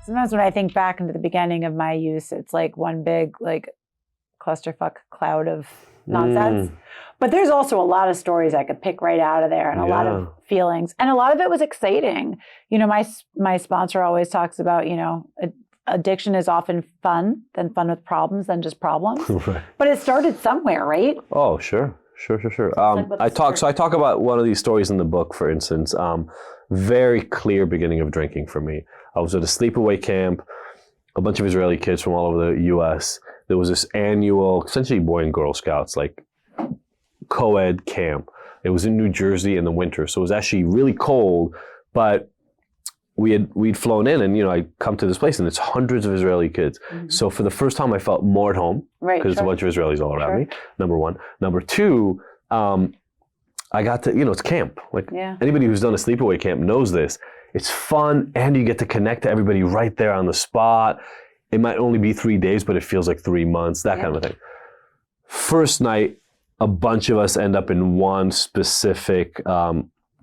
Sometimes when I think back into the beginning of my use, it's like one big like clusterfuck cloud of nonsense. But there's also a lot of stories I could pick right out of there, and a lot of feelings. And a lot of it was exciting. You know, my sponsor always talks about, you know, addiction is often fun with problems than just problems. Right. But it started somewhere, right? Oh, sure. I talk about one of these stories in the book, for instance. Very clear beginning of drinking for me. I was at a sleepaway camp, a bunch of Israeli kids from all over the U.S. There was this annual, essentially Boy and Girl Scouts, like co-ed camp. It was in New Jersey in the winter, so it was actually really cold, but we'd flown in, and, you know, I come to this place and it's hundreds of Israeli kids. Mm-hmm. So for the first time I felt more at home, because it's a bunch of Israelis all around me, number one. Number two, I got to, you know, it's camp. Like anybody who's done a sleepaway camp knows this. It's fun, and you get to connect to everybody right there on the spot. It might only be 3 days, but it feels like 3 months, that kind of thing. First night, a bunch of us end up in one specific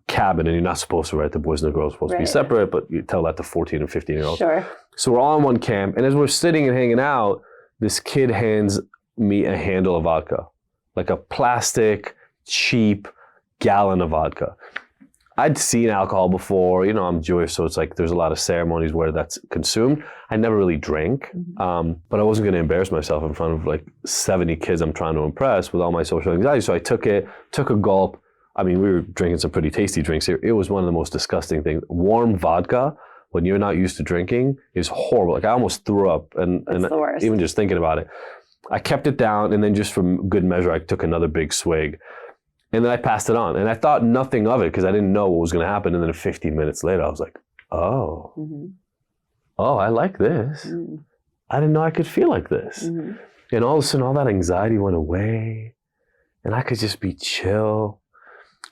cabin, and you're not supposed to, right? The boys and the girls are supposed to be separate, but you tell that to 14 and 15-year-olds. Sure. So we're all in one camp, and as we're sitting and hanging out, this kid hands me a handle of vodka, like a plastic, cheap gallon of vodka. I'd seen alcohol before, you know, I'm Jewish, so it's like there's a lot of ceremonies where that's consumed. I never really drank, but I wasn't going to embarrass myself in front of like 70 kids I'm trying to impress with all my social anxiety. So I took a gulp. I mean, we were drinking some pretty tasty drinks here. It was one of the most disgusting things. Warm vodka, when you're not used to drinking, is horrible. Like I almost threw up, and even just thinking about it. I kept it down, and then just for good measure, I took another big swig. And then I passed it on. And I thought nothing of it because I didn't know what was going to happen. And then 15 minutes later, I was like, oh, I like this. I didn't know I could feel like this. And all of a sudden, all that anxiety went away. And I could just be chill.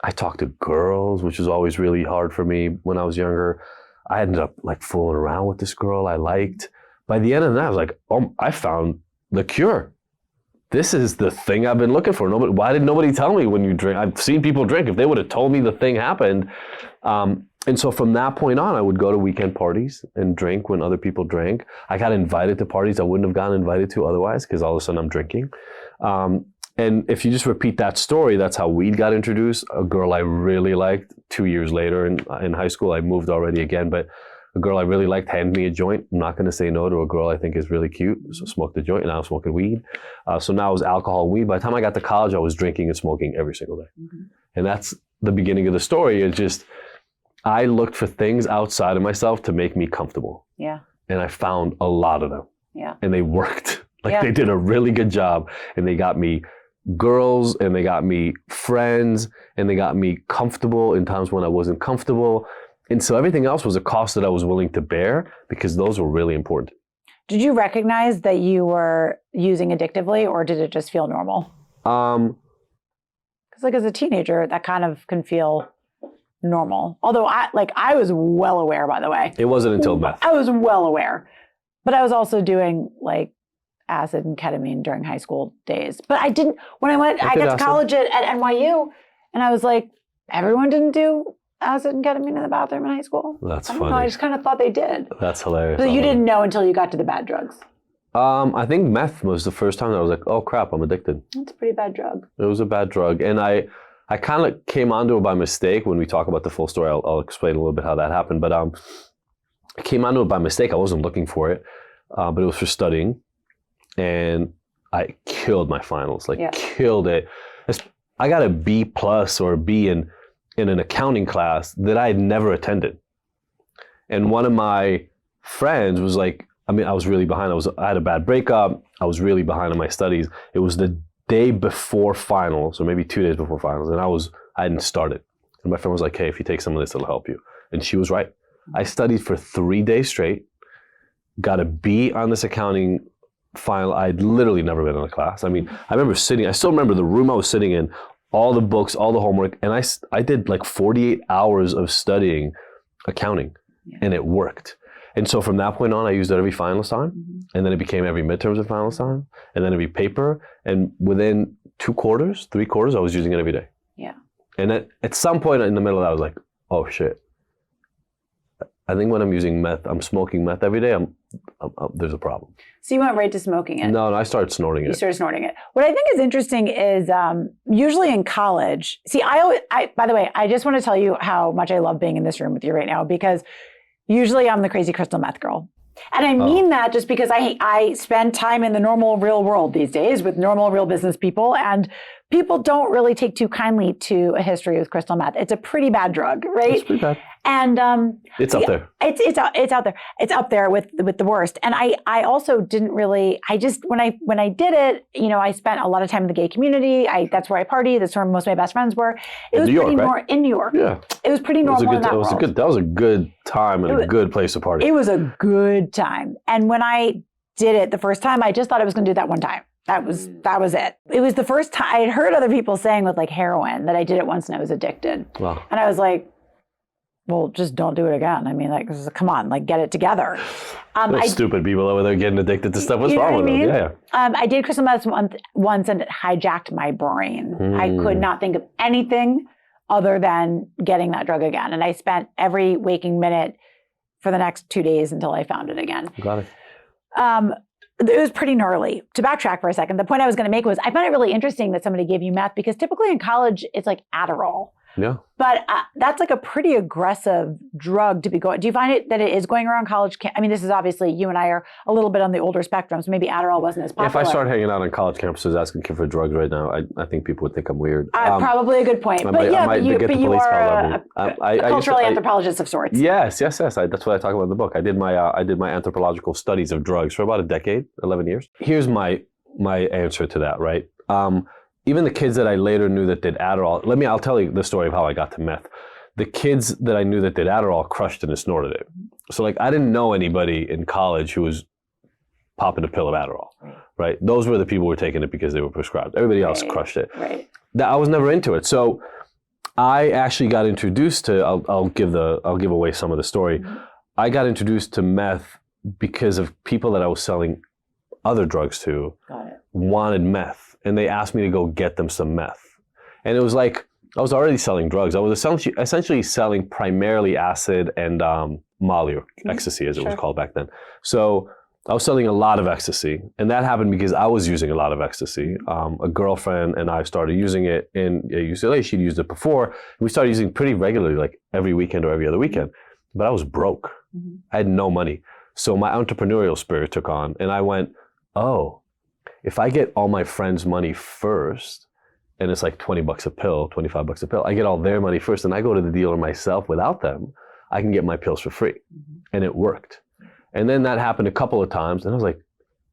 I talked to girls, which was always really hard for me when I was younger. I ended up like fooling around with this girl I liked. By the end of the night, I was like, oh, I found the cure. This is the thing I've been looking for. Why did nobody tell me when you drink? I've seen people drink. If they would have told me the thing happened. And so from that point on, I would go to weekend parties and drink when other people drank. I got invited to parties I wouldn't have gotten invited to otherwise because all of a sudden I'm drinking. And if you just repeat that story, that's how weed got introduced. A girl I really liked 2 years later in high school, I moved already again, but a girl I really liked handed me a joint. I'm not going to say no to a girl I think is really cute. So smoked a joint, and now I'm smoking weed. So now it was alcohol and weed. By the time I got to college, I was drinking and smoking every single day. And that's the beginning of the story. It's just, I looked for things outside of myself to make me comfortable. Yeah. And I found a lot of them. Yeah. And they worked. They did a really good job. And they got me girls, and they got me friends, and they got me comfortable in times when I wasn't comfortable. And so everything else was a cost that I was willing to bear because those were really important. Did you recognize that you were using addictively, or did it just feel normal? Because like as a teenager, that kind of can feel normal. Although I was well aware, by the way. It wasn't until meth. I was well aware. But I was also doing like acid and ketamine during high school days. But I didn't, when I got to college at NYU, and I was like, everyone didn't do acid and ketamine in the bathroom in high school? That's funny. I just kind of thought they did. That's hilarious. But you didn't know until you got to the bad drugs. I think meth was the first time that I was like, oh crap, I'm addicted. It's a pretty bad drug. It was a bad drug. And I kind of came onto it by mistake. When we talk about the full story, I'll explain a little bit how that happened. But I came onto it by mistake. I wasn't looking for it, but it was for studying. And I killed my finals, killed it. I got a B plus or a B in an accounting class that I had never attended. And one of my friends was like, I was really behind. I had a bad breakup. I was really behind on my studies. It was the day before finals, or maybe 2 days before finals, and I hadn't started. And my friend was like, hey, if you take some of this, it'll help you. And she was right. I studied for 3 days straight, got a B on this accounting final. I'd literally never been in a class. I still remember the room I was sitting in, all the books, all the homework, and I did like 48 hours of studying accounting, and it worked. And so from that point on, I used it every finals time, and then it became every midterms and finals time, and then every paper, and within 3 quarters, I was using it every day. Yeah. And at some point in the middle of that, I was like, oh shit, I think when I'm using meth, I'm smoking meth every day, there's a problem. So you went right to smoking it? No, I started snorting it. You started snorting it. What I think is interesting is usually in college, see, by the way, I just want to tell you how much I love being in this room with you right now, because usually I'm the crazy crystal meth girl. And I mean that just because I spend time in the normal real world these days with normal real business people, and people don't really take too kindly to a history with crystal meth. It's a pretty bad drug, right? It's pretty bad. And it's up there. It's out there. It's up there with the worst. And I also didn't really. I just when I did it, I spent a lot of time in the gay community. That's where I partied. That's where most of my best friends were. It was pretty normal in New York. Yeah, it was pretty normal in that world. That was a good time and a good place to party. It was a good time. And when I did it the first time, I just thought I was going to do that one time. That was it. It was the first time I had heard other people saying with like heroin that I did it once and I was addicted. Wow. And I was like, well, just don't do it again. I mean, like, come on, like, get it together. Stupid people over there getting addicted to stuff. What's wrong with them? Yeah. I did crystal meth once and it hijacked my brain. I could not think of anything other than getting that drug again. And I spent every waking minute for the next 2 days until I found it again. Got it. It was pretty gnarly. To backtrack for a second, the point I was going to make was I found it really interesting that somebody gave you meth, because typically in college, it's like Adderall. Yeah. But that's like a pretty aggressive drug to be going. Do you find it that it is going around college? I mean, this is obviously, you and I are a little bit on the older spectrum, so maybe Adderall wasn't as popular. If I start hanging out on college campuses asking kids for drugs right now, I think people would think I'm weird. Probably a good point. But you are a cultural anthropologist of sorts. Yes. That's what I talk about in the book. I did my anthropological studies of drugs for about a decade, 11 years. Here's my answer to that, right? Even the kids that I later knew that did Adderall, I'll tell you the story of how I got to meth. The kids that I knew that did Adderall crushed it and snorted it. So like, I didn't know anybody in college who was popping a pill of Adderall, right? Those were the people who were taking it because they were prescribed. Everybody else crushed it. Right. I was never into it. So I actually got introduced to, I'll give away some of the story. Mm-hmm. I got introduced to meth because of people that I was selling other drugs to wanted meth. And they asked me to go get them some meth. And it was like, I was already selling drugs. I was essentially selling primarily acid and Molly, or ecstasy as it was called back then. So I was selling a lot of ecstasy. And that happened because I was using a lot of ecstasy. A girlfriend and I started using it in UCLA. She'd used it before. We started using it pretty regularly, like every weekend or every other weekend. But I was broke. Mm-hmm. I had no money. So my entrepreneurial spirit took on. And I went, if I get all my friends' money first, and it's like $20 a pill, $25 a pill, I get all their money first, and I go to the dealer myself without them, I can get my pills for free. Mm-hmm. And it worked. And then that happened a couple of times, and I was like,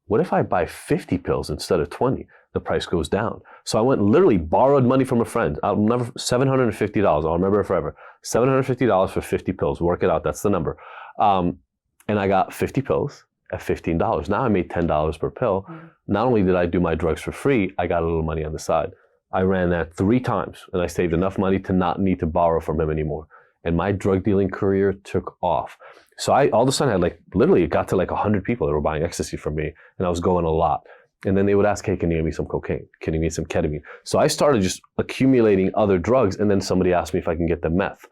what if I buy 50 pills instead of 20? The price goes down. So I went literally borrowed money from a friend. $750, I'll remember it forever. $750 for 50 pills, work it out, that's the number. And I got 50 pills at $15. Now I made $10 per pill. Not only did I do my drugs for free, I got a little money on the side. I ran that 3 times and I saved enough money to not need to borrow from him anymore. And my drug dealing career took off. So all of a sudden it got to like 100 people that were buying ecstasy from me, and I was going a lot. And then they would ask, hey, can you give me some cocaine? Can you give me some ketamine? So I started just accumulating other drugs, and then somebody asked me if I can get the meth.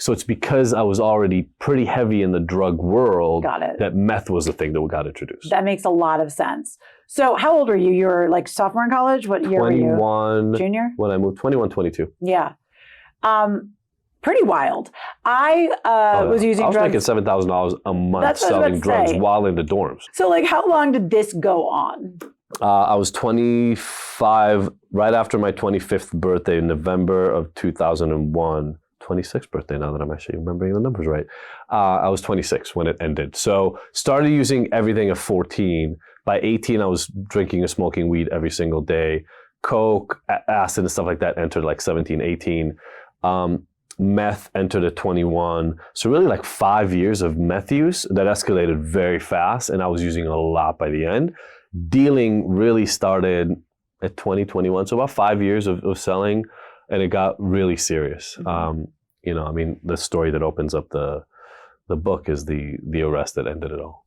So it's because I was already pretty heavy in the drug world that meth was the thing that got introduced. That makes a lot of sense. So how old were you? You were like sophomore in college? What year were you? 21. Junior? When I moved, 21, 22. Yeah. Pretty wild. I was using drugs. I was making $7,000 a month selling drugs while in the dorms. So like, how long did this go on? I was 25, right after my 25th birthday in November of 2001. 26th birthday, now that I'm actually remembering the numbers right. I was 26 when it ended. So started using everything at 14. By 18, I was drinking and smoking weed every single day. Coke, acid and stuff like that entered like 17, 18. Meth entered at 21. So really like 5 years of meth use that escalated very fast, and I was using a lot by the end. Dealing really started at 2021. So about 5 years of selling, and it got really serious. Mm-hmm. The story that opens up the book is the arrest that ended it all.